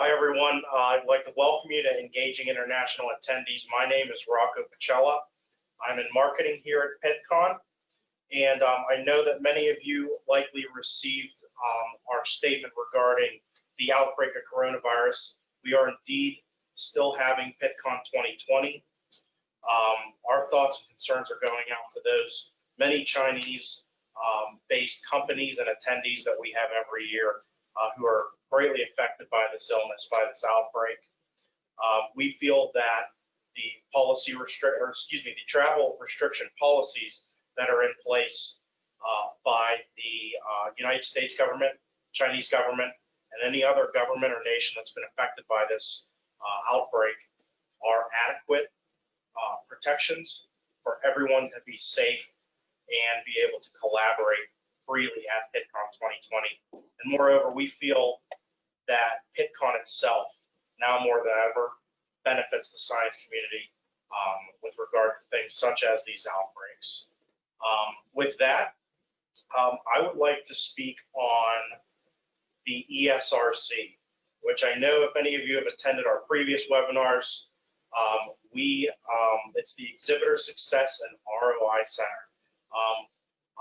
Hi, everyone. I'd like to welcome you to Engaging International Attendees. My name is Rocco Pacella. I'm in marketing here at Pittcon, and I know that many of you likely received our statement regarding the outbreak of coronavirus. We are indeed still having Pittcon 2020. Our thoughts and concerns are going out to those many Chinese-based companies and attendees that we have every year who are greatly affected by this illness, by this outbreak. We feel that the travel restriction policies that are in place by the United States government, Chinese government, and any other government or nation that's been affected by this outbreak are adequate protections for everyone to be safe and be able to collaborate freely at Pittcon 2020. And moreover, we feel that Pittcon itself, now more than ever, benefits the science community with regard to things such as these outbreaks. With that, I would like to speak on the ESRC, which I know if any of you have attended our previous webinars, it's the Exhibitor Success and ROI Center.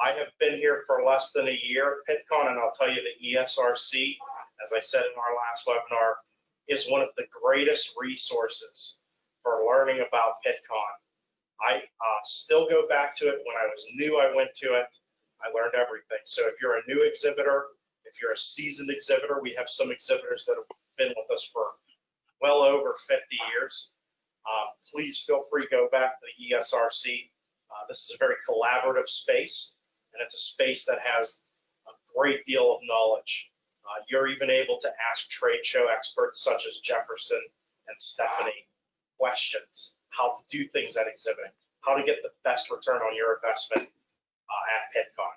I have been here for less than a year at Pittcon, and I'll tell you the ESRC, as I said in our last webinar, is one of the greatest resources for learning about Pittcon. I still go back to it. When I was new, I went to it. I learned everything. So if you're a new exhibitor, if you're a seasoned exhibitor, we have some exhibitors that have been with us for well over 50 years. Please feel free to go back to the ESRC. This is a very collaborative space, and it's a space that has a great deal of knowledge. You're even able to ask trade show experts such as Jefferson and Stephanie questions, how to do things at exhibiting, how to get the best return on your investment at Pittcon.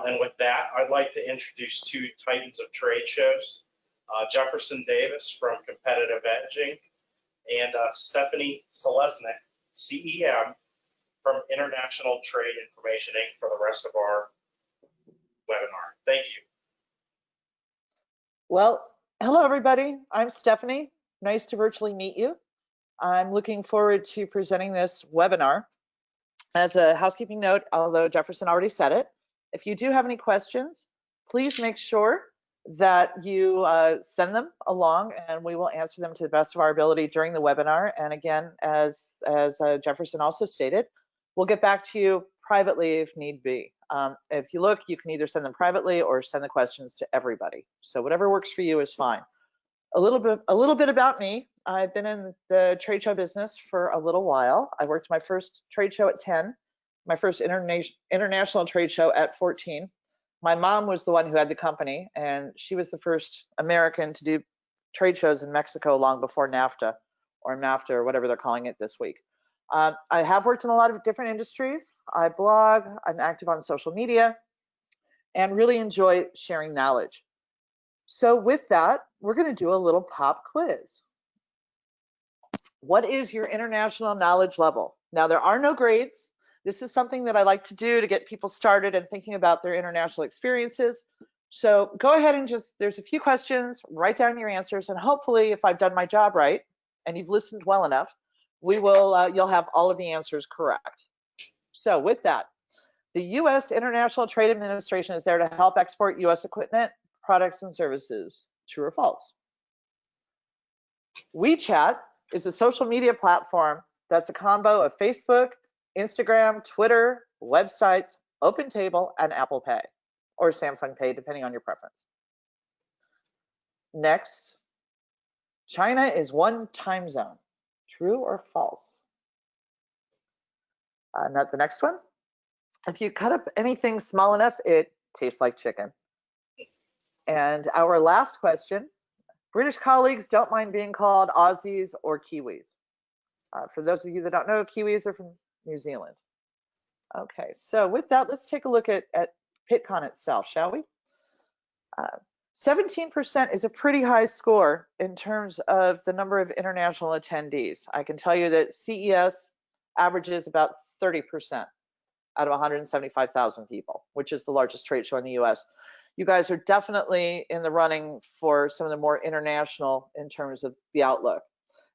And with that, I'd like to introduce two titans of trade shows, Jefferson Davis from Competitive Edge Inc. and Stephanie Selesnick, CEM from International Trade Information Inc. for the rest of our webinar. Thank you. Well, hello everybody. I'm Stephanie. Nice to virtually meet you. I'm looking forward to presenting this webinar. As a housekeeping note, although Jefferson already said it, if you do have any questions, please make sure that you send them along and we will answer them to the best of our ability during the webinar. And again, as Jefferson also stated, we'll get back to you privately if need be. If you look, you can either send them privately or send the questions to everybody. So whatever works for you is fine. A little bit about me. I've been in the trade show business for a little while. I worked my first trade show at 10, my first international trade show at 14. My mom was the one who had the company, and she was the first American to do trade shows in Mexico long before NAFTA or whatever they're calling it this week. I have worked in a lot of different industries. I blog, I'm active on social media, and really enjoy sharing knowledge. So with that, we're going to do a little pop quiz. What is your international knowledge level? Now, there are no grades. This is something that I like to do to get people started and thinking about their international experiences. So go ahead and there's a few questions, write down your answers, and hopefully if I've done my job right and you've listened well enough, you'll have all of the answers correct. So with that, the U.S. International Trade Administration is there to help export U.S. equipment, products, and services. True or false? WeChat is a social media platform that's a combo of Facebook, Instagram, Twitter, websites, OpenTable, and Apple Pay, or Samsung Pay, depending on your preference. Next, China is one time zone. True or false? Not the next one. If you cut up anything small enough, it tastes like chicken. And our last question, British colleagues don't mind being called Aussies or Kiwis. For those of you that don't know, Kiwis are from New Zealand. Okay, so with that, let's take a look at Pittcon itself, shall we? 17% is a pretty high score in terms of the number of international attendees. I can tell you that CES averages about 30% out of 175,000 people, which is the largest trade show in the US. You guys are definitely in the running for some of the more international in terms of the outlook.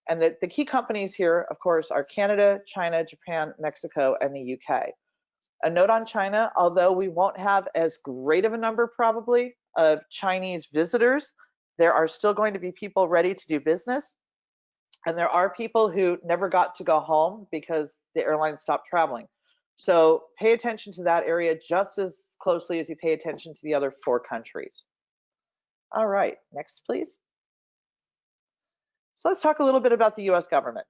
And the key companies here, of course, are Canada, China, Japan, Mexico, and the UK. A note on China, although we won't have as great of a number probably of Chinese visitors, there are still going to be people ready to do business. And there are people who never got to go home because the airline stopped traveling. So pay attention to that area just as closely as you pay attention to the other 4 countries. All right, next, please. So let's talk a little bit about the US government.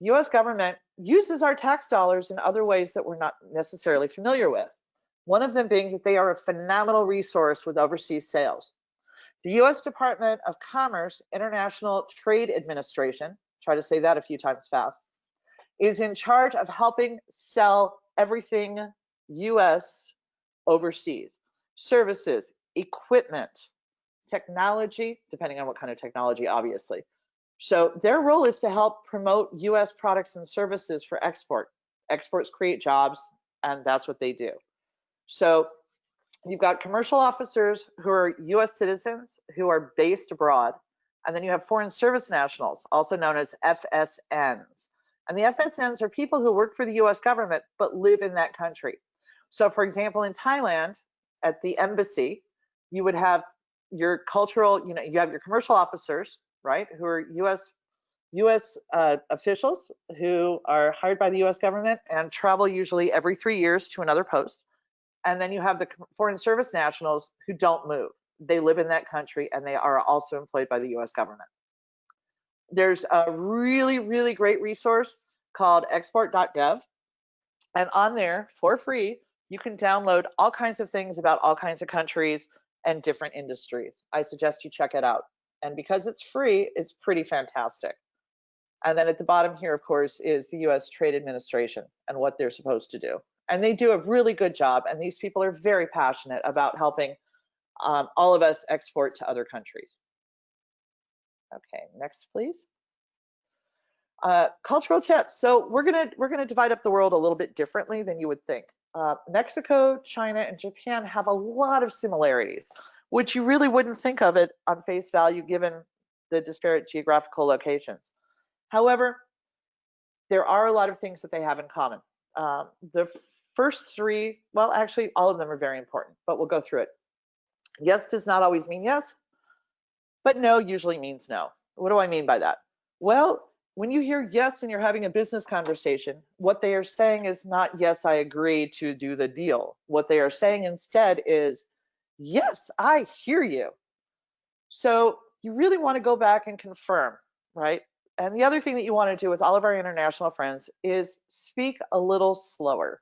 The US government uses our tax dollars in other ways that we're not necessarily familiar with. One of them being that they are a phenomenal resource with overseas sales. The US Department of Commerce International Trade Administration, try to say that a few times fast, is in charge of helping sell everything US overseas. Services, equipment, technology, depending on what kind of technology, obviously. So their role is to help promote US products and services for export. Exports create jobs, and that's what they do. So you've got commercial officers who are US citizens who are based abroad, and then you have foreign service nationals, also known as FSNs. And the FSNs are people who work for the US government but live in that country. So for example, in Thailand, at the embassy, you would have your cultural, you have your commercial officers, right, who are US officials who are hired by the US government and travel usually every 3 years to another post. And then you have the foreign service nationals who don't move. They live in that country and they are also employed by the US government. There's a really, really great resource called export.gov. And on there, for free, you can download all kinds of things about all kinds of countries and different industries. I suggest you check it out. And because it's free, it's pretty fantastic. And then at the bottom here, of course, is the US Trade Administration and what they're supposed to do. And they do a really good job. And these people are very passionate about helping all of us export to other countries. Okay, next, please. Cultural tips. So we're gonna divide up the world a little bit differently than you would think. Mexico, China, and Japan have a lot of similarities, which you really wouldn't think of it on face value given the disparate geographical locations. However, there are a lot of things that they have in common. The first 3, well, actually, all of them are very important, but we'll go through it. Yes does not always mean yes, but no usually means no. What do I mean by that? Well, when you hear yes and you're having a business conversation, what they are saying is not, yes, I agree to do the deal. What they are saying instead is, yes, I hear you. So you really want to go back and confirm, right? And the other thing that you want to do with all of our international friends is speak a little slower.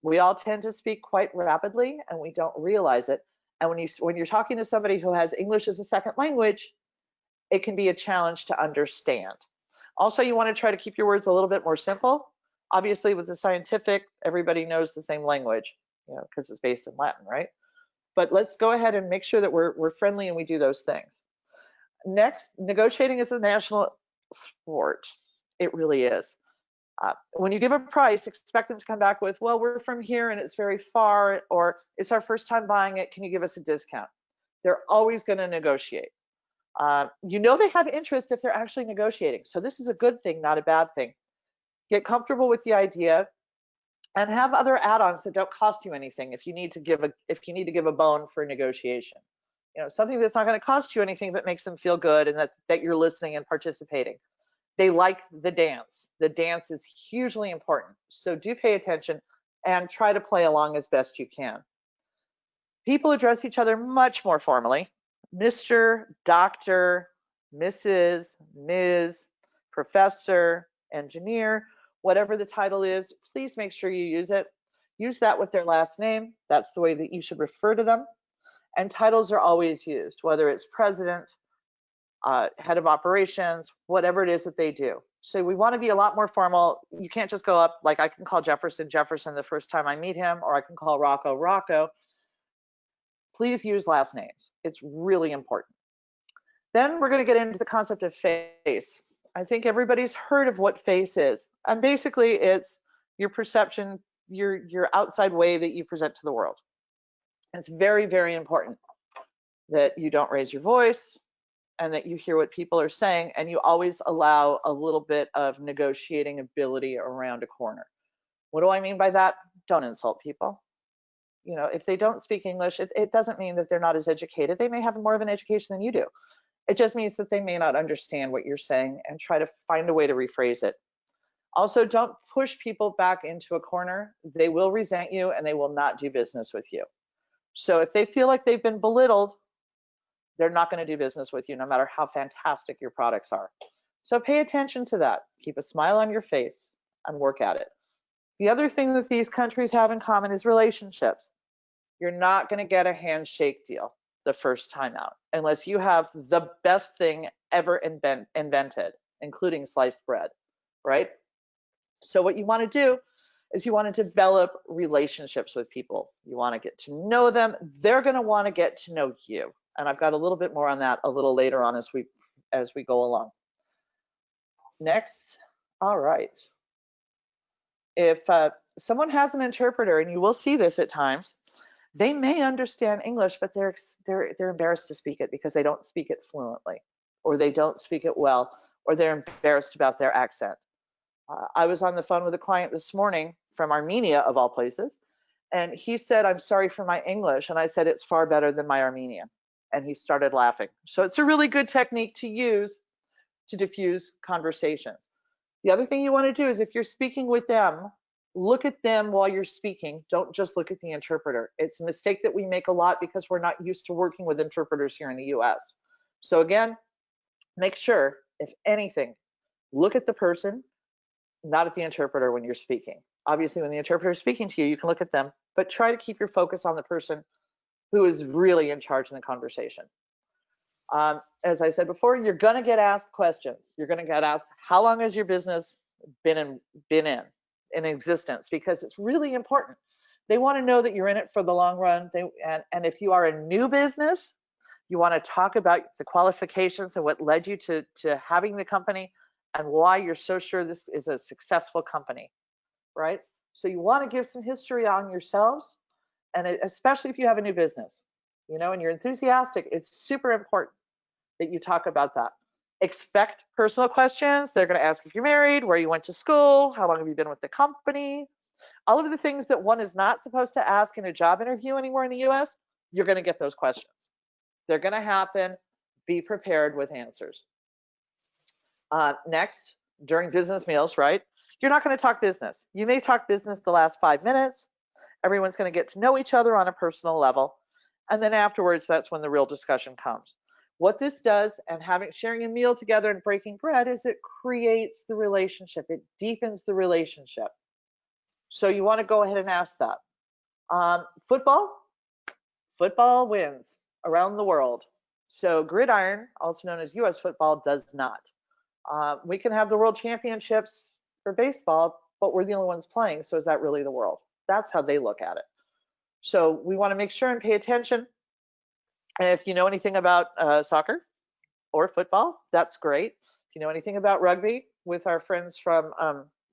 We all tend to speak quite rapidly and we don't realize it. And when you're talking to somebody who has English as a second language, it can be a challenge to understand. Also, you want to try to keep your words a little bit more simple. Obviously, with the scientific, everybody knows the same language, because it's based in Latin, right? But let's go ahead and make sure that we're friendly and we do those things. Next, negotiating is a national sport. It really is. When you give a price, expect them to come back with, well, we're from here and it's very far, or it's our first time buying it. Can you give us a discount? They're always going to negotiate. They have interest if they're actually negotiating. So this is a good thing, not a bad thing. Get comfortable with the idea and have other add-ons that don't cost you anything if you need to give a bone for a negotiation. Something that's not going to cost you anything but makes them feel good and that you're listening and participating. They like the dance. The dance is hugely important. So do pay attention and try to play along as best you can. People address each other much more formally. Mr., Dr., Mrs., Ms., Professor, Engineer, whatever the title is, please make sure you use it. Use that with their last name. That's the way that you should refer to them. And titles are always used, whether it's president, head of operations, whatever it is that they do. So we want to be a lot more formal. You can't just go up, like I can call Jefferson the first time I meet him, or I can call Rocco. Please use last names. It's really important. Then we're going to get into the concept of face. I think everybody's heard of what face is. And basically it's your perception, your outside way that you present to the world. It's very, very important that you don't raise your voice and that you hear what people are saying, and you always allow a little bit of negotiating ability around a corner. What do I mean by that? Don't insult people. You know, if they don't speak English, it doesn't mean that they're not as educated. They may have more of an education than you do. It just means that they may not understand what you're saying, and try to find a way to rephrase it. Also, don't push people back into a corner. They will resent you and they will not do business with you. So if they feel like they've been belittled, they're not going to do business with you no matter how fantastic your products are. So pay attention to that. Keep a smile on your face and work at it. The other thing that these countries have in common is relationships. You're not going to get a handshake deal the first time out unless you have the best thing ever invented, including sliced bread, right? So what you want to do is you want to develop relationships with people. You want to get to know them. They're going to want to get to know you. And I've got a little bit more on that a little later on as we go along. Next. All right. If someone has an interpreter, and you will see this at times, they may understand English, but they're embarrassed to speak it because they don't speak it fluently, or they don't speak it well, or they're embarrassed about their accent. I was on the phone with a client this morning from Armenia, of all places, and he said, "I'm sorry for my English." And I said, "It's far better than my Armenian." And he started laughing. So it's a really good technique to use to diffuse conversations. The other thing you want to do is, if you're speaking with them, look at them while you're speaking. Don't just look at the interpreter. It's a mistake that we make a lot because we're not used to working with interpreters here in the US. So again, make sure, if anything, look at the person, not at the interpreter when you're speaking. Obviously, when the interpreter is speaking to you, you can look at them, but try to keep your focus on the person who is really in charge in the conversation. As I said before, you're going to get asked questions. You're going to get asked, how long has your business been in existence? Because it's really important. They want to know that you're in it for the long run. And if you are a new business, you want to talk about the qualifications and what led you to having the company, and why you're so sure this is a successful company, right? So you want to give some history on yourselves, and especially if you have a new business, you know, and you're enthusiastic, it's super important that you talk about that. Expect personal questions. They're going to ask if you're married, where you went to school, how long have you been with the company, all of the things that one is not supposed to ask in a job interview anywhere in the US. You're going to get those questions. They're going to happen. Be prepared with answers. Next, during business meals, right? You're not going to talk business. You may talk business the last 5 minutes. Everyone's going to get to know each other on a personal level. And then afterwards, that's when the real discussion comes. What this does, and sharing a meal together and breaking bread, is it creates the relationship. It deepens the relationship. So you want to go ahead and ask that. Football wins around the world. So gridiron, also known as US football, does not. We can have the world championships for baseball, but we're the only ones playing. So is that really the world? That's how they look at it. So we want to make sure and pay attention. And if you know anything about soccer or football, that's great. If you know anything about rugby with our friends from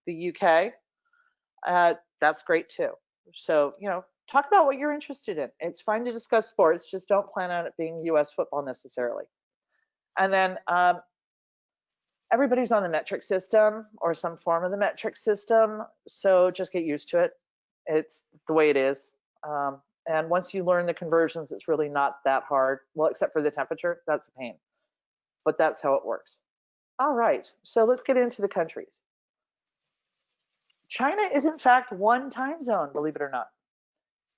the UK, that's great too. So, you know, talk about what you're interested in. It's fine to discuss sports, just don't plan on it being US football necessarily. And then everybody's on the metric system or some form of the metric system, so just get used to it. It's the way it is. And once you learn the conversions, it's really not that hard. Well, except for the temperature, that's a pain. But that's how it works. All right, so let's get into the countries. China is in fact one time zone, believe it or not.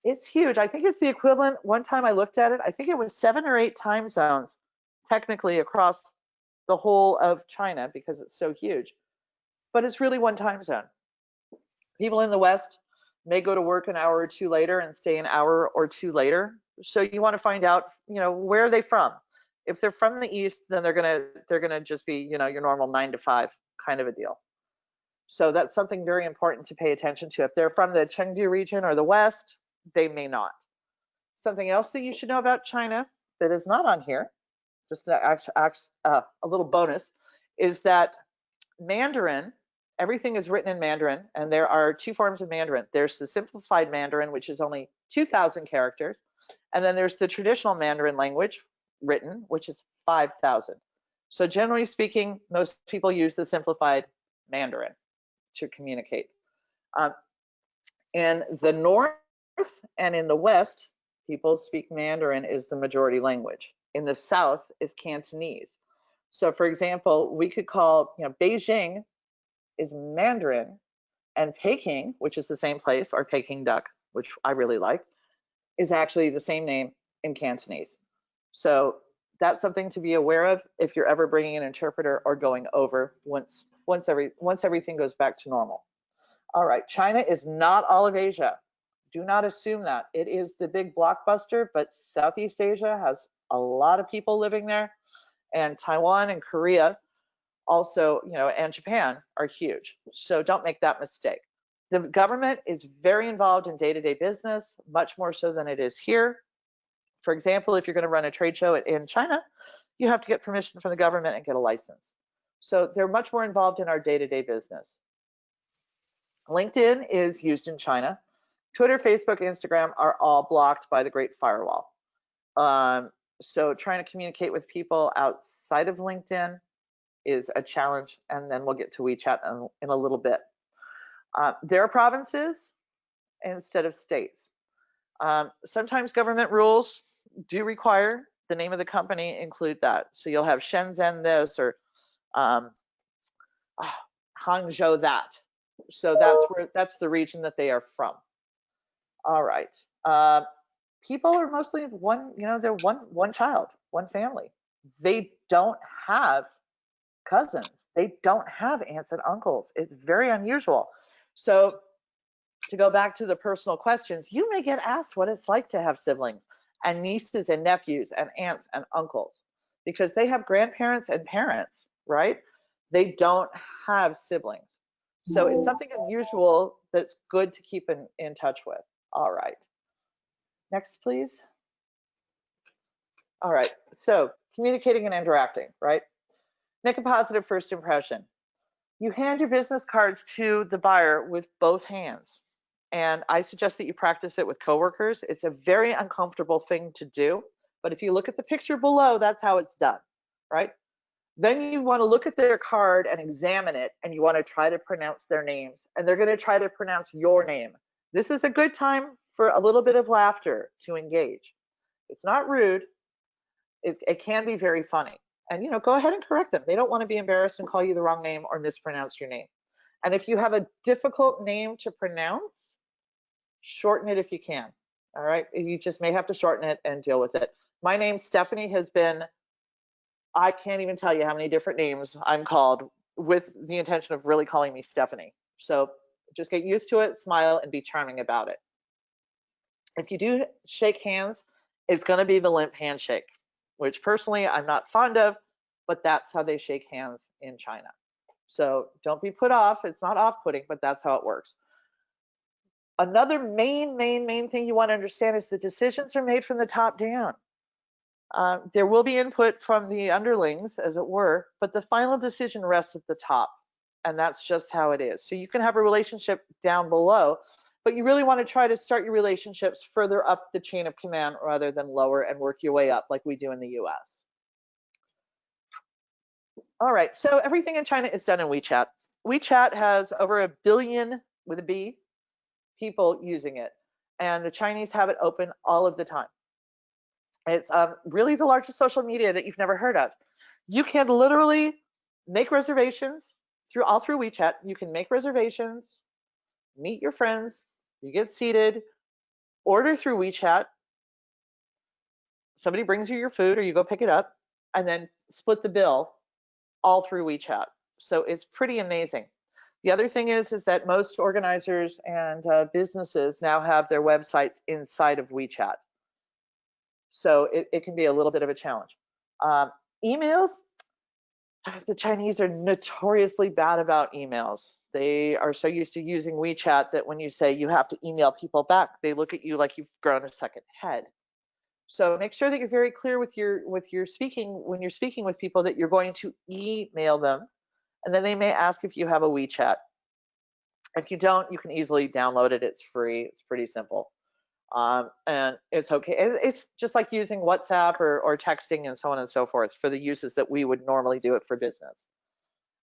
It's huge. I think it's the equivalent, one time I looked at it, I think it was 7 or 8 time zones technically across the whole of China because it's so huge. But it's really one time zone. People in the West may go to work an hour or two later and stay an hour or two later. So you want to find out, you know, where are they from? If they're from the East, then they're gonna just be, you know, your normal 9 to 5 kind of a deal. So that's something very important to pay attention to. If they're from the Chengdu region or the West, they may not. Something else that you should know about China that is not on here, just a little bonus, is that Mandarin Everything is written in Mandarin, and there are two forms of Mandarin. There's the simplified Mandarin, which is only 2,000 characters, and then there's the traditional Mandarin language written, which is 5,000. So generally speaking, most people use the simplified Mandarin to communicate. In the North and in the West, people speak Mandarin is the majority language. In the South is Cantonese. So for example, we could call, Beijing is Mandarin, and Peking, which is the same place, or Peking duck, which I really like, is actually the same name in Cantonese. So that's something to be aware of if you're ever bringing an interpreter or going over once everything goes back to normal. All right, China is not all of Asia. Do not assume that. It is the big blockbuster, but Southeast Asia has a lot of people living there, and Taiwan and Korea also, and Japan are huge. So don't make that mistake. The government is very involved in day-to-day business, much more so than it is here. For example, if you're going to run a trade show in China, you have to get permission from the government and get a license. So they're much more involved in our day-to-day business. LinkedIn is used in China. Twitter, Facebook, Instagram are all blocked by the Great Firewall. So trying to communicate with people outside of LinkedIn is a challenge, and then we'll get to WeChat in a little bit. There are provinces instead of states. Sometimes government rules do require the name of the company include that. So you'll have Shenzhen this or Hangzhou that. So that's the region that they are from. All right. People are mostly they're one child, one family. They don't have cousins. They don't have aunts and uncles. It's very unusual. So to go back to the personal questions, you may get asked what it's like to have siblings and nieces and nephews and aunts and uncles, because they have grandparents and parents, right? They don't have siblings. So it's something unusual that's good to keep in touch with. All right. Next, please. All right. So communicating and interacting, right? Make a positive first impression. You hand your business cards to the buyer with both hands. And I suggest that you practice it with coworkers. It's a very uncomfortable thing to do. But if you look at the picture below, that's how it's done, right? Then you want to look at their card and examine it, and you want to try to pronounce their names. And they're going to try to pronounce your name. This is a good time for a little bit of laughter to engage. It's not rude. It can be very funny. And go ahead and correct them. They don't want to be embarrassed and call you the wrong name or mispronounce your name. And if you have a difficult name to pronounce, shorten it if you can. All right, you just may have to shorten it and deal with it. My name, Stephanie, has been, I can't even tell you how many different names I'm called with the intention of really calling me Stephanie. So just get used to it, smile, and be charming about it. If you do shake hands, it's going to be the limp handshake, which personally I'm not fond of, but that's how they shake hands in China. So don't be put off. It's not off-putting, but that's how it works. Another main thing you want to understand is the decisions are made from the top down. There will be input from the underlings, as it were, but the final decision rests at the top, and that's just how it is. So you can have a relationship down below, but you really want to try to start your relationships further up the chain of command rather than lower and work your way up like we do in the US. All right, so everything in China is done in WeChat. WeChat has over 1 billion, with a B, people using it, and the Chinese have it open all of the time. It's really the largest social media that you've never heard of. You can literally make reservations all through WeChat. You can make reservations, meet your friends, you get seated, order through WeChat. Somebody brings you your food or you go pick it up, and then split the bill all through WeChat. So it's pretty amazing. The other thing is that most organizers and businesses now have their websites inside of WeChat. So it can be a little bit of a challenge. Emails, the Chinese are notoriously bad about emails. They are so used to using WeChat that when you say you have to email people back, they look at you like you've grown a second head. So make sure that you're very clear with your speaking when you're speaking with people that you're going to email them, and then they may ask if you have a WeChat. If you don't, you can easily download it. It's free. It's pretty simple. And it's okay. It's just like using WhatsApp or texting and so on and so forth for the uses that we would normally do it for business.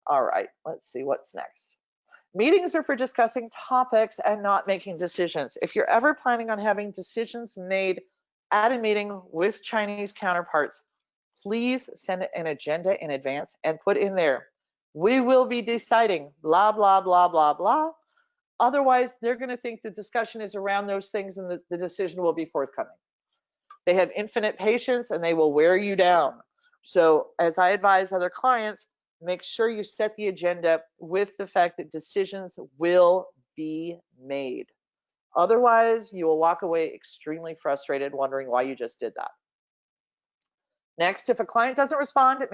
All right, let's see what's next. Meetings are for discussing topics and not making decisions. If you're ever planning on having decisions made at a meeting with Chinese counterparts, please send an agenda in advance and put in there, we will be deciding blah, blah, blah, blah, blah. Otherwise, they're going to think the discussion is around those things and the decision will be forthcoming. They have infinite patience and they will wear you down. So as I advise other clients, make sure you set the agenda with the fact that decisions will be made. Otherwise, you will walk away extremely frustrated, wondering why you just did that. Next, if a client doesn't respond,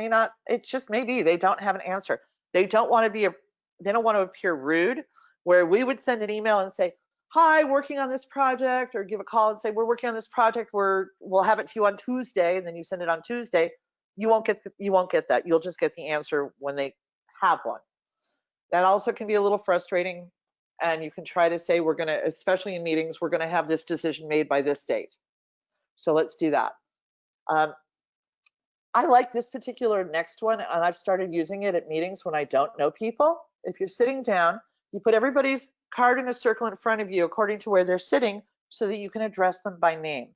it just may be they don't have an answer. They don't want to appear rude, where we would send an email and say, hi, working on this project, or give a call and say, we're working on this project, we'll have it to you on Tuesday, and then you send it on Tuesday. You won't get that. You'll just get the answer when they have one. That also can be a little frustrating, and you can try to say, especially in meetings, we're gonna have this decision made by this date. So let's do that. I like this particular next one, and I've started using it at meetings when I don't know people. If you're sitting down, you put everybody's card in a circle in front of you according to where they're sitting so that you can address them by name.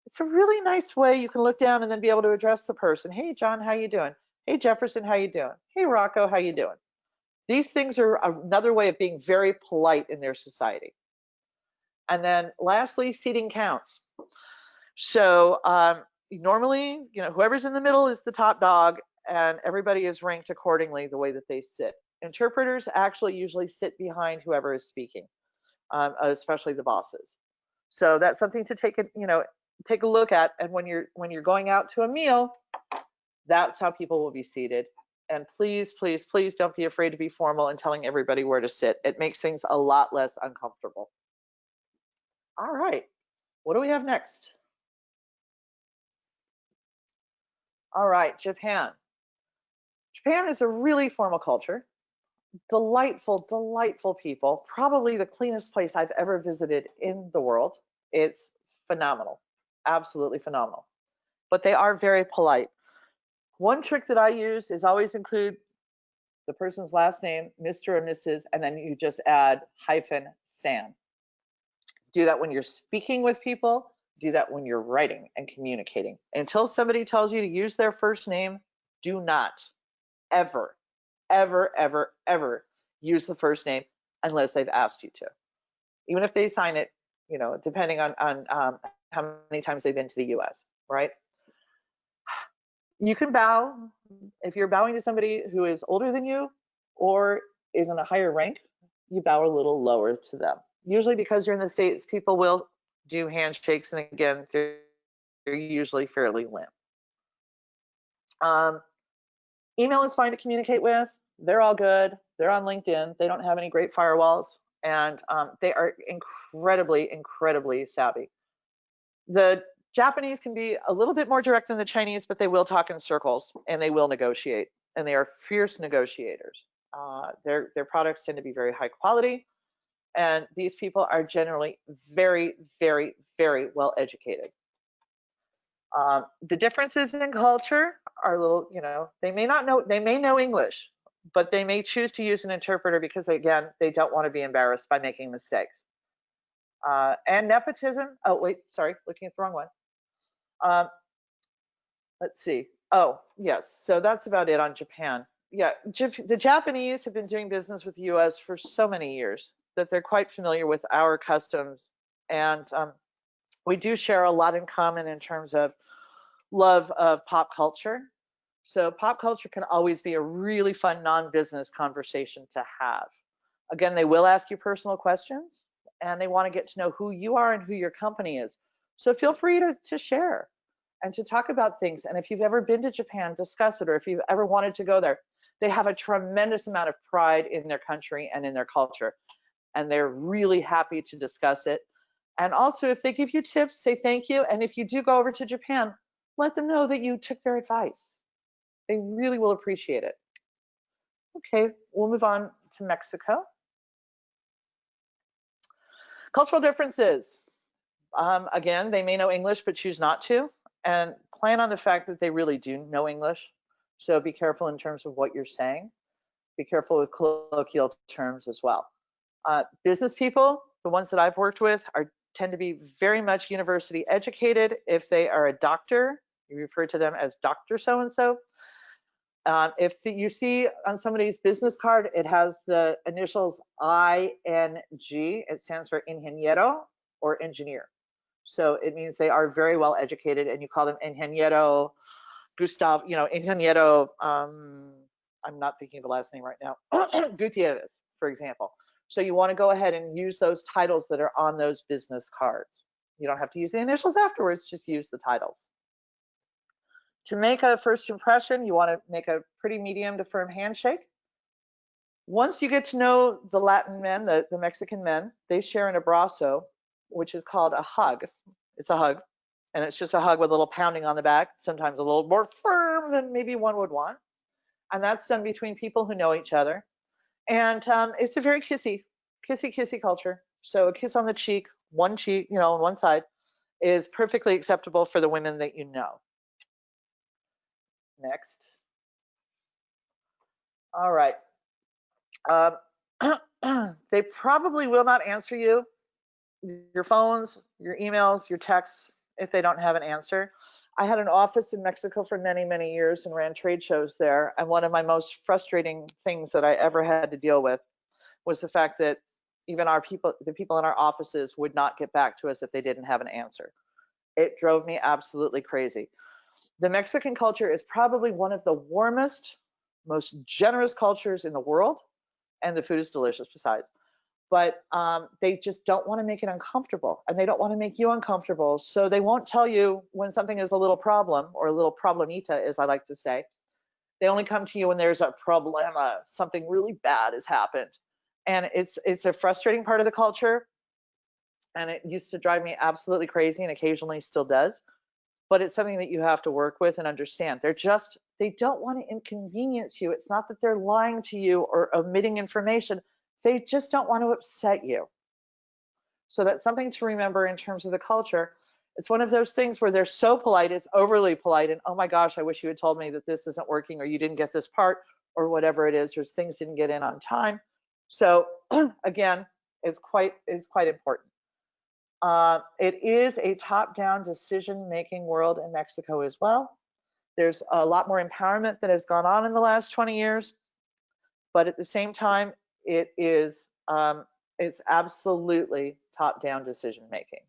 It's a really nice way you can look down and then be able to address the person. Hey, John, how you doing? Hey, Jefferson, how you doing? Hey, Rocco, how you doing? These things are another way of being very polite in their society. And then lastly, seating counts. So normally, whoever's in the middle is the top dog, and everybody is ranked accordingly the way that they sit. Interpreters actually usually sit behind whoever is speaking, especially the bosses. So that's something to take a look at. And when you're going out to a meal, that's how people will be seated. And please, please, please don't be afraid to be formal and telling everybody where to sit. It makes things a lot less uncomfortable. All right, what do we have next? All right, Japan. Japan is a really formal culture. Delightful, delightful people. Probably the cleanest place I've ever visited in the world. It's phenomenal, absolutely phenomenal. But they are very polite. One trick that I use is always include the person's last name, Mr. or Mrs., and then you just add -san. Do that when you're speaking with people. Do that when you're writing and communicating. Until somebody tells you to use their first name, do not ever, ever, ever, ever use the first name unless they've asked you to. Even if they sign it, depending on how many times they've been to the US, right? You can bow. If you're bowing to somebody who is older than you or is in a higher rank, you bow a little lower to them. Usually because you're in the States, people will do handshakes, and again, they're usually fairly limp. Email is fine to communicate with. They're all good. They're on LinkedIn. They don't have any great firewalls, and they are incredibly, incredibly savvy. The Japanese can be a little bit more direct than the Chinese, but they will talk in circles and they will negotiate, and they are fierce negotiators. Their products tend to be very high quality, and these people are generally very, very, very well educated. The differences in culture are a little, they may know English, but they may choose to use an interpreter because, again, they don't want to be embarrassed by making mistakes. And nepotism, oh wait, sorry, looking at the wrong one. Let's see. Oh, yes, so that's about it on Japan. Yeah, the Japanese have been doing business with the US for so many years that they're quite familiar with our customs, and we do share a lot in common in terms of love of pop culture. So pop culture can always be a really fun non-business conversation to have. Again, they will ask you personal questions, and they want to get to know who you are and who your company is. So feel free to share and to talk about things. And if you've ever been to Japan, discuss it, or if you've ever wanted to go there. They have a tremendous amount of pride in their country and in their culture, and they're really happy to discuss it. And also, if they give you tips, say thank you. And if you do go over to Japan, let them know that you took their advice. They really will appreciate it. Okay, we'll move on to Mexico. Cultural differences. Again, they may know English but choose not to, and plan on the fact that they really do know English. So be careful in terms of what you're saying. Be careful with colloquial terms as well. Business people, the ones that I've worked with, tend to be very much university educated. If they are a doctor, you refer to them as Dr. So-and-so. If you see on somebody's business card, it has the initials ING, it stands for ingeniero or engineer. So it means they are very well educated, and you call them ingeniero Gustav, ingeniero, I'm not thinking of the last name right now, Gutierrez, for example. So you want to go ahead and use those titles that are on those business cards. You don't have to use the initials afterwards, just use the titles. To make a first impression, you want to make a pretty medium to firm handshake. Once you get to know the Latin men, the Mexican men, they share an abrazo, which is called a hug. It's a hug, and it's just a hug with a little pounding on the back, sometimes a little more firm than maybe one would want. And that's done between people who know each other. And it's a very kissy culture. So a kiss on the cheek, on one side, is perfectly acceptable for the women that you know. Next. All right. They probably will not answer you, your phones, your emails, your texts, if they don't have an answer. I had an office in Mexico for many, many years and ran trade shows there. And one of my most frustrating things that I ever had to deal with was the fact that even the people in our offices would not get back to us if they didn't have an answer. It drove me absolutely crazy. The Mexican culture is probably one of the warmest, most generous cultures in the world, and the food is delicious besides. But they just don't want to make it uncomfortable, and they don't want to make you uncomfortable. So they won't tell you when something is a little problem, or a little problemita, as I like to say. They only come to you when there's a problema, something really bad has happened. And it's a frustrating part of the culture, and it used to drive me absolutely crazy, and occasionally still does. But it's something that you have to work with and understand. They don't want to inconvenience you. It's not that they're lying to you or omitting information. They just don't want to upset you. So that's something to remember in terms of the culture. It's one of those things where they're so polite, it's overly polite, and oh my gosh, I wish you had told me that this isn't working, or you didn't get this part, or whatever it is, or things didn't get in on time. So again, it's quite important. It is a top-down decision-making world in Mexico as well. There's a lot more empowerment that has gone on in the last 20 years, but at the same time, it's absolutely top-down decision-making.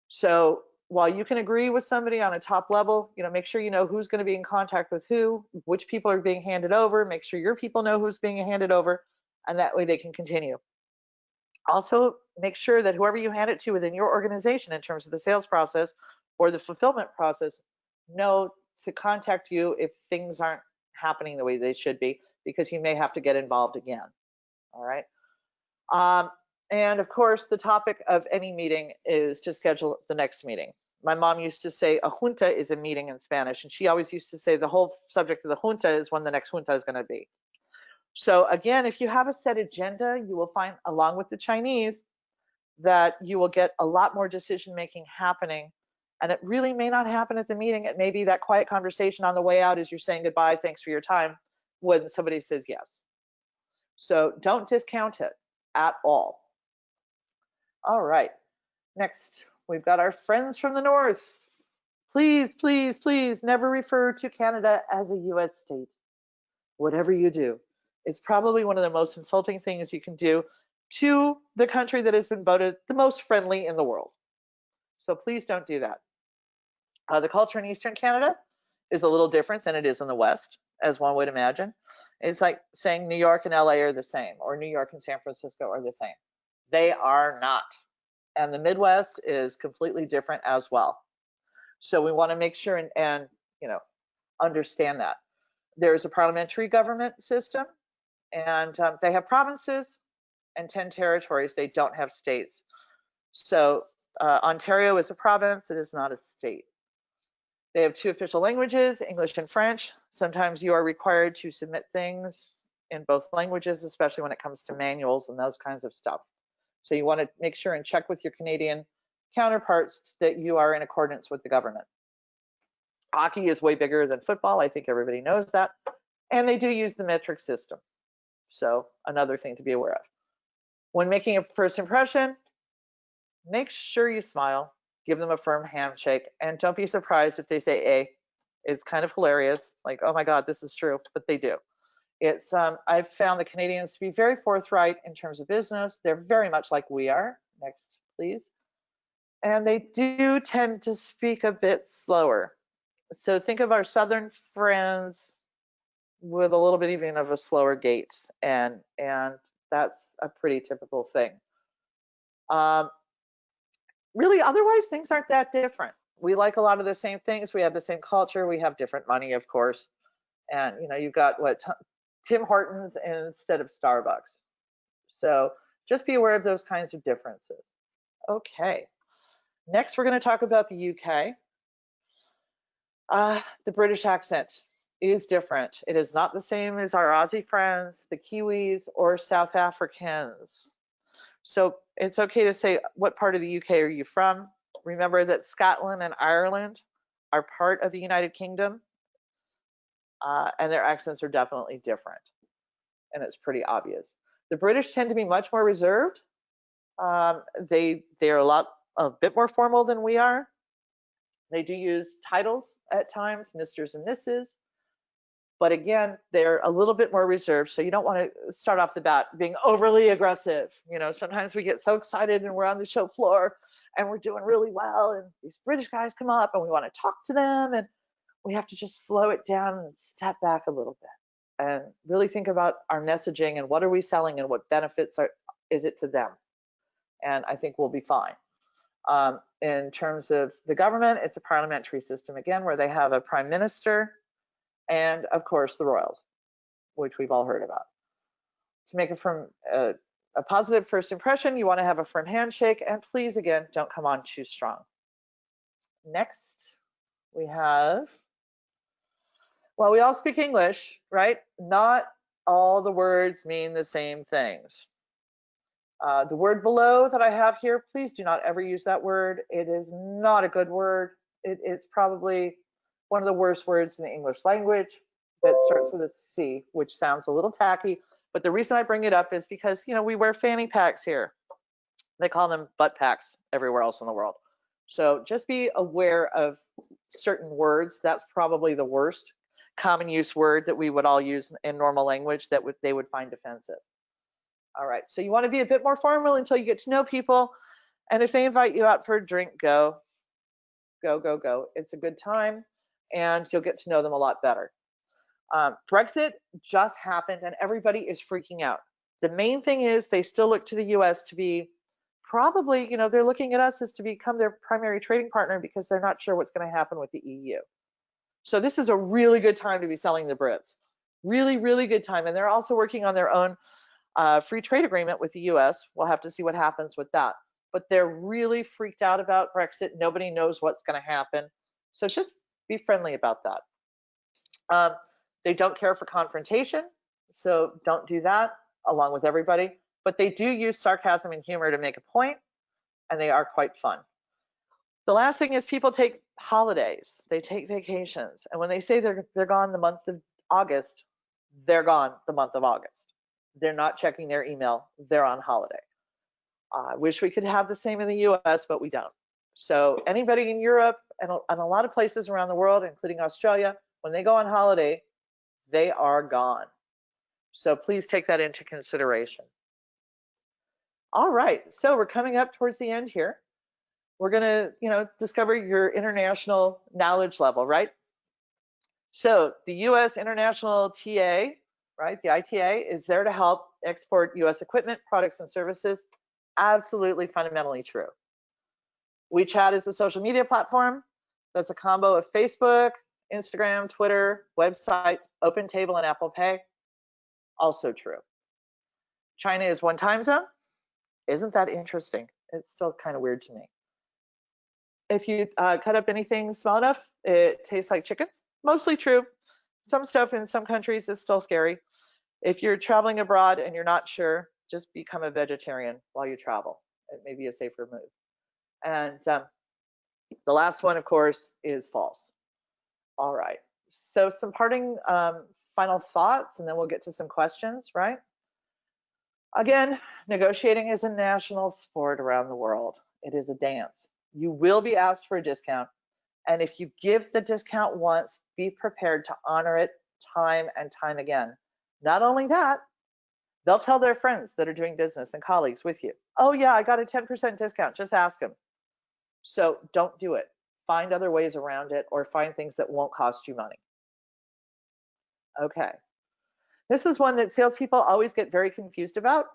So while you can agree with somebody on a top level, make sure you know who's going to be in contact with who, which people are being handed over, make sure your people know who's being handed over, and that way they can continue. Also, make sure that whoever you hand it to within your organization in terms of the sales process or the fulfillment process know to contact you if things aren't happening the way they should be, because you may have to get involved again. All right. And of course, the topic of any meeting is to schedule the next meeting. My mom used to say a junta is a meeting in Spanish, and she always used to say the whole subject of the junta is when the next junta is going to be. So again, if you have a set agenda, you will find, along with the Chinese, that you will get a lot more decision making happening. And it really may not happen at the meeting. It may be that quiet conversation on the way out as you're saying goodbye, thanks for your time, when somebody says yes. So don't discount it at all. All right, next, we've got our friends from the north. Please, please, please never refer to Canada as a US state. Whatever you do, it's probably one of the most insulting things you can do to the country that has been voted the most friendly in the world. So please don't do that. The culture in Eastern Canada is a little different than it is in the West, as one would imagine. It's like saying New York and LA are the same, or New York and San Francisco are the same. They are not. And the Midwest is completely different as well. So we want to make sure and understand that. There's a parliamentary government system, and they have provinces and 10 territories. They don't have states. So Ontario is a province, it is not a state. They have 2 official languages, English and French. Sometimes you are required to submit things in both languages, especially when it comes to manuals and those kinds of stuff. So you want to make sure and check with your Canadian counterparts that you are in accordance with the government. Hockey is way bigger than football. I think everybody knows that. And they do use the metric system. So another thing to be aware of. When making a first impression, make sure you smile, give them a firm handshake, and don't be surprised if they say A. It's kind of hilarious, like, oh my God, this is true, but they do. It's I've found the Canadians to be very forthright in terms of business. They're very much like we are. Next, please. And they do tend to speak a bit slower. So think of our Southern friends with a little bit even of a slower gait, and that's a pretty typical thing. Really, otherwise, things aren't that different. We like a lot of the same things. We have the same culture. We have different money, of course. And you've got what Tim Hortons instead of Starbucks. So just be aware of those kinds of differences. Okay. Next, we're going to talk about the UK. The British accent is different. It is not the same as our Aussie friends, the Kiwis, or South Africans. So it's okay to say, what part of the UK are you from? Remember that Scotland and Ireland are part of the United Kingdom, and their accents are definitely different, and it's pretty obvious. The British tend to be much more reserved. They're a bit more formal than we are. They do use titles at times, Misters and Mrs. But again, they're a little bit more reserved, so you don't want to start off the bat being overly aggressive. Sometimes we get so excited and we're on the show floor and we're doing really well, and these British guys come up and we want to talk to them, and we have to just slow it down and step back a little bit and really think about our messaging and what are we selling and what benefits is it to them. And I think we'll be fine. In terms of the government, it's a parliamentary system again, where they have a prime minister and, of course, the royals, which we've all heard about. To make a positive first impression, you want to have a firm handshake, and please, again, don't come on too strong. Next, we have, well, we all speak English, right? Not all the words mean the same things. The word below that I have here, please do not ever use that word. It is not a good word. It's probably one of the worst words in the English language. That starts with a C, which sounds a little tacky. But the reason I bring it up is because, we wear fanny packs here. They call them butt packs everywhere else in the world. So just be aware of certain words. That's probably the worst common use word that we would all use in normal language that they would find offensive. All right, so you want to be a bit more formal until you get to know people. And if they invite you out for a drink, go. It's a good time, and you'll get to know them a lot better. Brexit just happened, and everybody is freaking out. The main thing is they still look to the US to be probably, they're looking at us as to become their primary trading partner because they're not sure what's going to happen with the EU. So this is a really good time to be selling the Brits. Really, really good time. And they're also working on their own free trade agreement with the US. We'll have to see what happens with that. But they're really freaked out about Brexit. Nobody knows what's going to happen. So just be friendly about that. They don't care for confrontation, so don't do that along with everybody. But they do use sarcasm and humor to make a point, and they are quite fun. The last thing is people take holidays. They take vacations. And when they say they're gone the month of August, they're gone the month of August. They're not checking their email. They're on holiday. I wish we could have the same in the US, but we don't. So anybody in Europe and a lot of places around the world, including Australia, when they go on holiday, they are gone. So please take that into consideration. All right, so we're coming up towards the end here. We're gonna, discover your international knowledge level, right? So the US International TA, right, the ITA is there to help export US equipment, products, and services. Absolutely fundamentally true. WeChat is a social media platform that's a combo of Facebook, Instagram, Twitter, websites, OpenTable, and Apple Pay. Also true. China is one time zone. Isn't that interesting? It's still kind of weird to me. If you cut up anything small enough, it tastes like chicken. Mostly true. Some stuff in some countries is still scary. If you're traveling abroad and you're not sure, just become a vegetarian while you travel. It may be a safer move. And the last one, of course, is false. All right. So some parting final thoughts, and then we'll get to some questions, right? Again, negotiating is a national sport around the world. It is a dance. You will be asked for a discount. And if you give the discount once, be prepared to honor it time and time again. Not only that, they'll tell their friends that are doing business and colleagues with you, oh yeah, I got a 10% discount, just ask them. So don't do it. Find other ways around it or find things that won't cost you money. Okay. This is one that salespeople always get very confused about.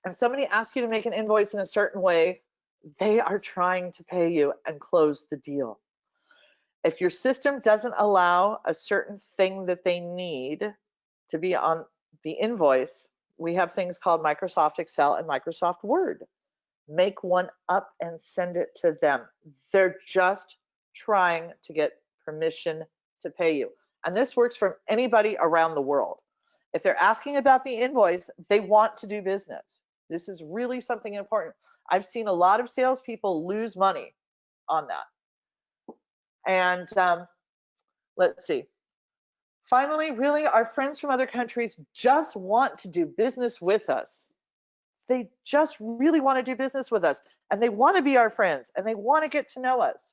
If somebody asks you to make an invoice in a certain way, they are trying to pay you and close the deal. If your system doesn't allow a certain thing that they need to be on the invoice, we have things called Microsoft Excel and Microsoft Word. Make one up and send it to them. They're just trying to get permission to pay you. And this works from anybody around the world. If they're asking about the invoice, they want to do business. This is really something important. I've seen a lot of salespeople lose money on that. And let's see. Finally, really, our friends from other countries just want to do business with us. They just really want to do business with us, and they want to be our friends, and they want to get to know us.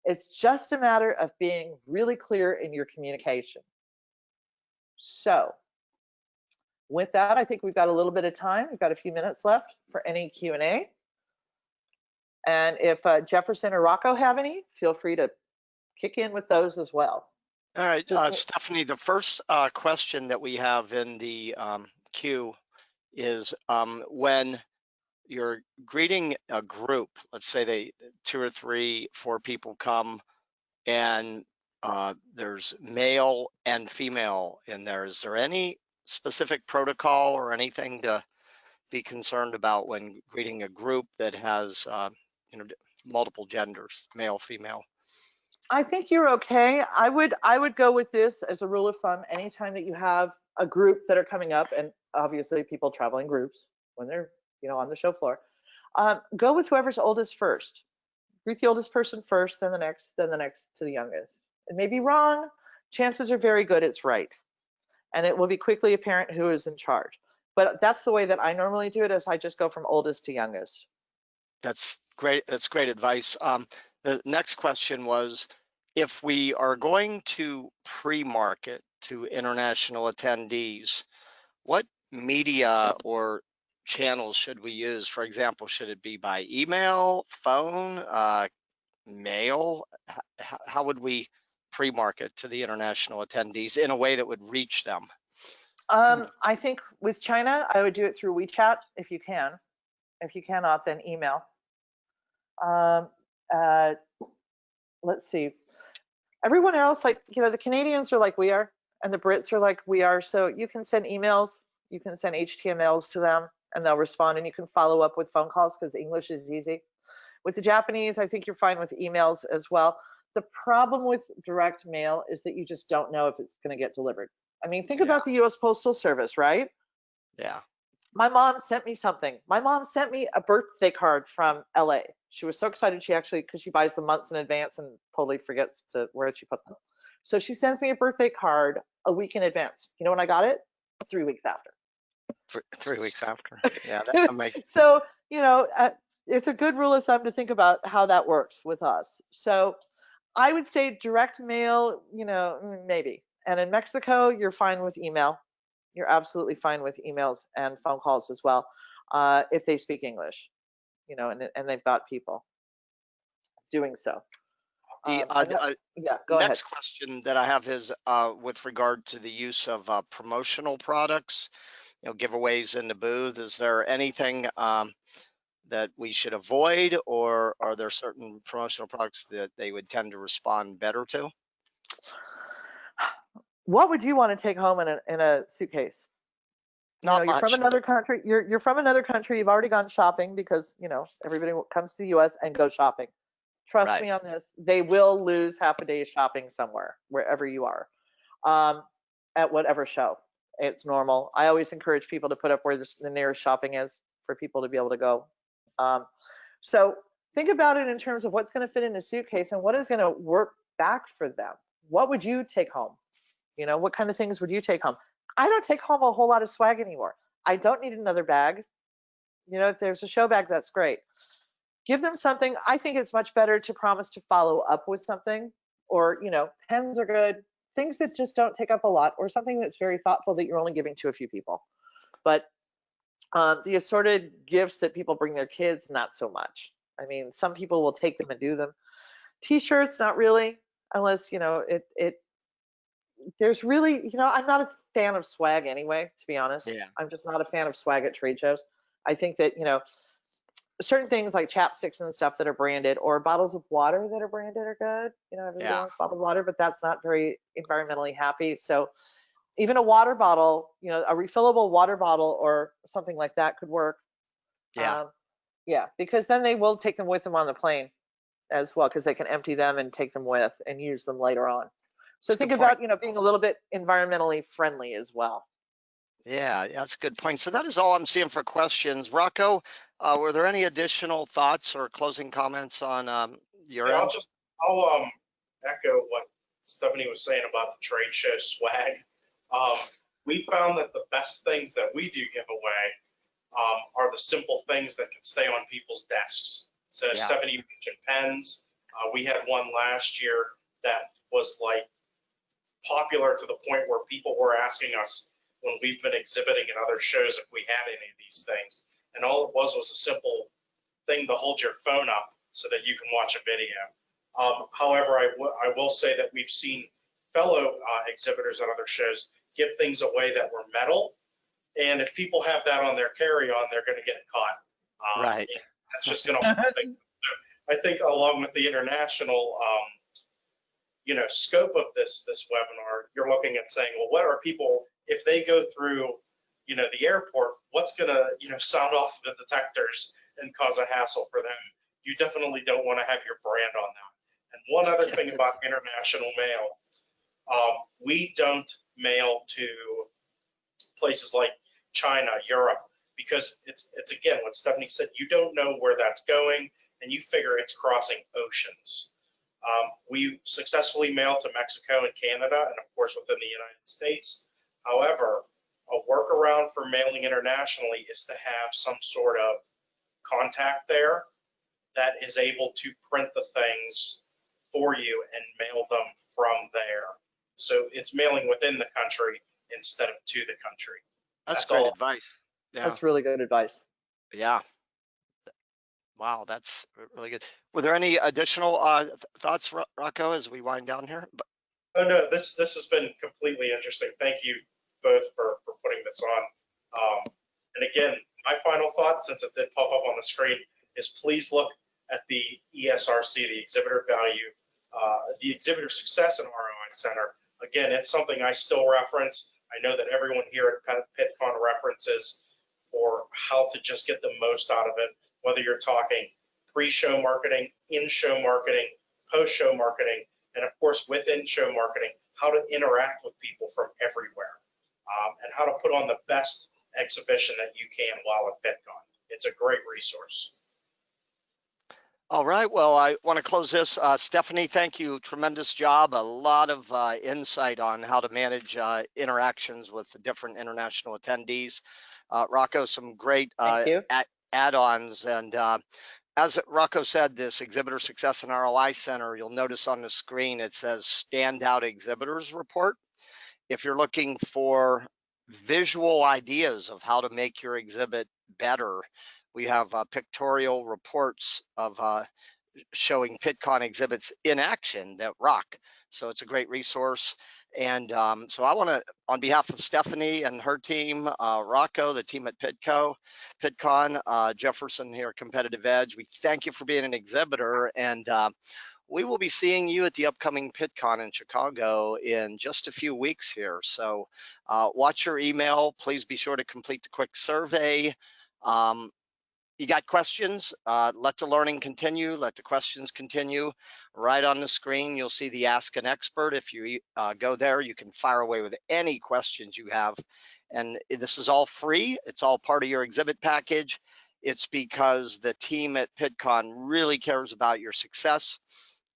It's just a matter of being really clear in your communication. So with that, I think we've got a little bit of time. We've got a few minutes left for any Q&A. And if Jefferson or Rocco have any, feel free to kick in with those as well. All right, Stephanie, the first question that we have in the queue is when you're greeting a group, let's say 2 or 3, 4 people come, and there's male and female in there. Is there any specific protocol or anything to be concerned about when greeting a group that has multiple genders, male, female? I think you're okay. I would go with this as a rule of thumb. Anytime that you have a group that are coming up, and obviously people travel in groups when they're on the show floor, go with whoever's oldest first. Greet the oldest person first, then the next to the youngest. It may be wrong. Chances are very good it's right, and it will be quickly apparent who is in charge. But that's the way that I normally do it. Is I just go from oldest to youngest. That's great. That's great advice. The next question was, if we are going to pre-market to international attendees, what media or channels should we use? For example, should it be by email, phone, mail? How would we pre-market to the international attendees in a way that would reach them? I think with China, I would do it through WeChat if you can. If you cannot, then email. Let's see. Everyone else, like, the Canadians are like we are, and the Brits are like we are. So you can send emails, you can send HTMLs to them, and they'll respond, and you can follow up with phone calls because English is easy. With the Japanese, I think you're fine with emails as well. The problem with direct mail is that you just don't know if it's going to get delivered. I mean, think about the US Postal Service, right? Yeah. My mom sent me something. My mom sent me a birthday card from LA. She was so excited. She actually, because she buys them months in advance and totally forgets to where she put them. So she sends me a birthday card a week in advance. You know when I got it? 3 weeks after. 3 weeks after. Yeah, that makes sense. So, it's a good rule of thumb to think about how that works with us. So I would say direct mail, maybe. And in Mexico, you're fine with email. You're absolutely fine with emails and phone calls as well, if they speak English, and they've got people doing so. The Yeah, go ahead. next question that I have is with regard to the use of promotional products, giveaways in the booth. Is there anything that we should avoid, or are there certain promotional products that they would tend to respond better to? What would you want to take home in a suitcase? Not you're much. from another country. You're from another country. You've already gone shopping because everybody comes to the U.S. and goes shopping. Trust me on this. They will lose half a day shopping somewhere, wherever you are, at whatever show. It's normal. I always encourage people to put up where the nearest shopping is for people to be able to go. Um, so think about it in terms of what's going to fit in a suitcase and what is going to work back for them. What would you take home? You know, what kind of things would you take home? I don't take home a whole lot of swag anymore. I don't need another bag. You know, if there's a show bag, that's great. Give them something. I think it's much better to promise to follow up with something, or, you know, pens are good, things that just don't take up a lot, or something that's very thoughtful that you're only giving to a few people. But the assorted gifts that people bring their kids, not so much. I mean, some people will take them and do them. T-shirts, not really, unless, you know, there's really, you know, I'm not a fan of swag anyway, to be honest. Yeah. I'm just not a fan of swag at trade shows. I think that, you know, certain things like chapsticks and stuff that are branded, or bottles of water that are branded, are good. You know, everybody Yeah. wants bottled water, but that's not very environmentally happy. So even a water bottle, you know, a refillable water bottle or something like that could work. Yeah. Yeah, because then they will take them with them on the plane as well, because they can empty them and take them with and use them later on. So That's a think good point. about, you know, being a little bit environmentally friendly as well. Yeah, that's a good point. So that is all I'm seeing for questions. Rocco, were there any additional thoughts or closing comments on your Yeah, end? I'll echo what Stephanie was saying about the trade show swag. Um, we found that the best things that we do give away are the simple things that can stay on people's desks. So Yeah. Stephanie mentioned pens. We had one last year that was like popular to the point where people were asking us when we've been exhibiting at other shows if we had any of these things. And all it was a simple thing to hold your phone up so that you can watch a video. However, I will say that we've seen fellow exhibitors at other shows give things away that were metal. And if people have that on their carry-on, they're going to get caught. Right. That's just going to, I think along with the international, scope of this webinar, you're looking at saying, well, what are people, if they go through, the airport, what's going to, sound off the detectors and cause a hassle for them? You definitely don't want to have your brand on that. And one other thing about international mail, we don't mail to places like China, Europe, because it's again, what Stephanie said, you don't know where that's going, and you figure it's crossing oceans. We successfully mailed to Mexico and Canada, and of course within the United States. However, a workaround for mailing internationally is to have some sort of contact there that is able to print the things for you and mail them from there. So it's mailing within the country instead of to the country. That's That's great all. advice. Yeah. That's really good advice. Yeah. Wow, that's really good. Were there any additional thoughts, Rocco, as we wind down here? Oh no, this has been completely interesting. Thank you both for putting this on. And again, my final thought, since it did pop up on the screen, is please look at the ESRC, the exhibitor value, the exhibitor success and ROI center. Again, it's something I still reference. I know that everyone here at Pittcon references for how to just get the most out of it, whether you're talking pre-show marketing, in-show marketing, post-show marketing, and of course, within show marketing, how to interact with people from everywhere, and how to put on the best exhibition that you can while at Pittcon. It's a great resource. All right, well, I want to close this. Stephanie, thank you. Tremendous job. A lot of insight on how to manage interactions with the different international attendees. Rocco, some great add-ons. And as Rocco said, this Exhibitor Success and ROI Center, you'll notice on the screen it says Standout Exhibitors Report. If you're looking for visual ideas of how to make your exhibit better, we have pictorial reports of showing Pittcon exhibits in action that rock. So it's a great resource. And so I want to, on behalf of Stephanie and her team, Rocco, the team at Pittcon, Jefferson here, Competitive Edge, we thank you for being an exhibitor. And we will be seeing you at the upcoming Pittcon in Chicago in just a few weeks here. So watch your email. Please be sure to complete the quick survey. you got questions, let the learning continue, let the questions continue. Right on the screen, you'll see the Ask an Expert. If you go there, you can fire away with any questions you have. And this is all free. It's all part of your exhibit package. It's because the team at Pittcon really cares about your success,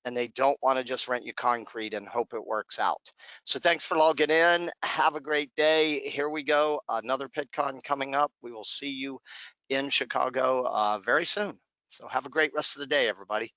and they don't want to just rent you concrete and hope it works out. So thanks for logging in. Have a great day. Here we go. Another Pittcon coming up. We will see you in Chicago very soon. So have a great rest of the day, everybody.